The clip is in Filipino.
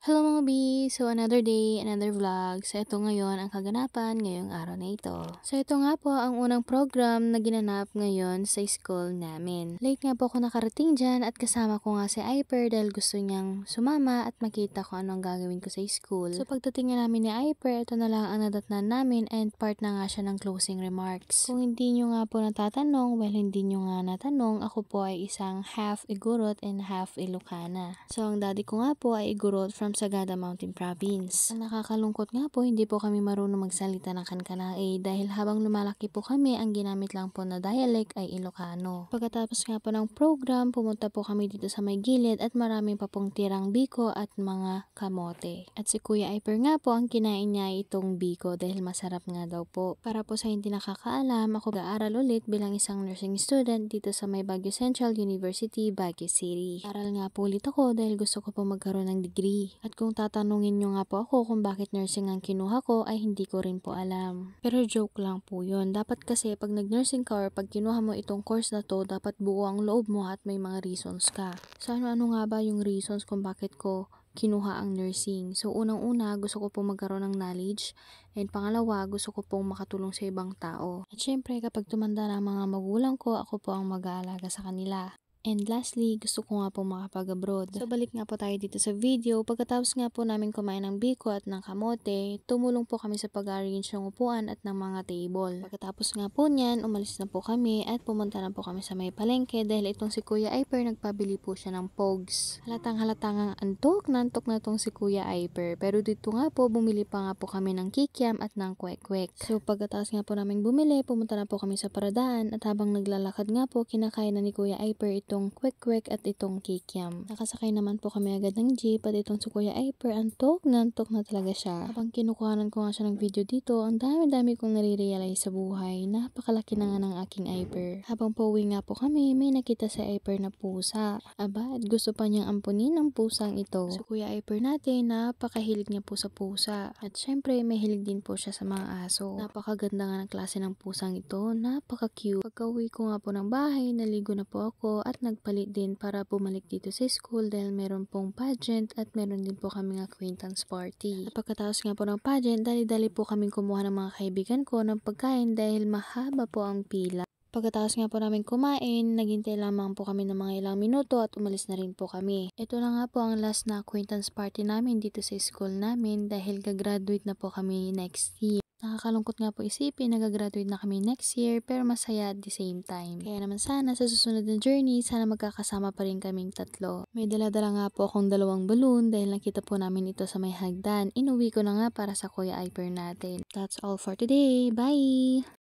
Hello mga B! So another day, another vlog. So ito ngayon ang kaganapan ngayong araw na ito. So ito nga po ang unang program na ginanap ngayon sa school namin. Late nga po ako nakarating dyan at kasama ko nga si Iper dahil gusto niyang sumama at makita ko ano ang gagawin ko sa school. So pagdating nga namin ni Iper, ito na lang ang nadatnan namin and part na nga siya ng closing remarks. Kung hindi nyo nga po natatanong, well hindi nyo nga natanong, ako po ay isang half Igorot and half Ilocana. So ang daddy ko nga po ay Igorot from Sagada Mountain Province. Ang nakakalungkot nga po, hindi po kami marunong magsalita ng Kankanaey dahil habang lumalaki po kami, ang ginamit lang po na dialect ay Ilocano. Pagkatapos nga po ng program, pumunta po kami dito sa may gilid at maraming pa pong tirang biko at mga kamote. At si Kuya Iper nga po, ang kinain niya ay itong biko dahil masarap nga daw po. Para po sa hindi nakakaalam, ako mag-aaral ulit bilang isang nursing student dito sa may Baguio Central University, Baguio City. Aral nga po ulit ako dahil gusto ko po magkaroon ng degree. At kung tatanungin nyo nga po ako kung bakit nursing ang kinuha ko ay hindi ko rin po alam. Pero joke lang po yun. Dapat kasi pag nag-nursing ka or pag kinuha mo itong course na to, dapat buo ang loob mo at may mga reasons ka. So ano-ano nga ba yung reasons kung bakit ko kinuha ang nursing? So unang-una, gusto ko po magkaroon ng knowledge. And pangalawa, gusto ko pong makatulong sa ibang tao. At syempre kapag tumanda na ang mga magulang ko, ako po ang mag-aalaga sa kanila. And lastly, gusto ko nga po makapag-abroad. So balik nga po tayo dito sa video. Pagkatapos nga po namin kumain ng biko at ng kamote, tumulong po kami sa pag-arrange ng upuan at ng mga table. Pagkatapos nga po niyan, umalis na po kami at pumunta na po kami sa may palengke dahil itong si Kuya Iper nagpabili po siya ng pogs. Halatang antok na tong si Kuya Iper. Pero dito nga po, bumili pa nga po kami ng kikiam at ng kwek-kwek. So pagkatapos nga po namin bumili, pumunta na po kami sa paradaan at habang naglalakad nga po, kinakain na ni Kuya Iper itong kwek-kwek at itong kikiam. Nakasakay naman po kami agad ng jeep at itong si Kuya Iper, antok na talaga siya. Habang kinukuhanan ko nga siya ng video dito, ang dami-dami kong nare-realize sa buhay. Napakalaki na nga ng aking Iper. Habang pauwi nga po kami, may nakita si Iper na pusa. Aba, at gusto pa niyang ampunin ang pusang ito. So Kuya Iper natin, napakahilig niya po sa pusa. At syempre, may hilig din po siya sa mga aso. Napakaganda nga ng klase ng pusang ito. Napaka-cute. Pagka-uwi ko nga po ng bahay, naligo na po ako at nagpalit din para bumalik dito sa school dahil meron pong pageant at meron din po kaming acquaintance party. At pagkatapos nga po ng pageant, dali-dali po kaming kumuha ng mga kaibigan ko ng pagkain dahil mahaba po ang pila. Pagkatapos nga po namin kumain, naghintay lamang po kami ng mga ilang minuto at umalis na rin po kami. Ito na nga po ang last na acquaintance party namin dito sa school namin dahil gagraduate na po kami next year. Nakakalungkot nga po isipin, nagagraduate na kami next year pero masaya at the same time. Kaya naman sana sa susunod na journey, sana magkakasama pa rin kaming tatlo. May dala-dala nga po akong 2 balloon dahil nakita po namin ito sa may hagdan. Inuwi ko na nga para sa Kuya Iper natin. That's all for today. Bye!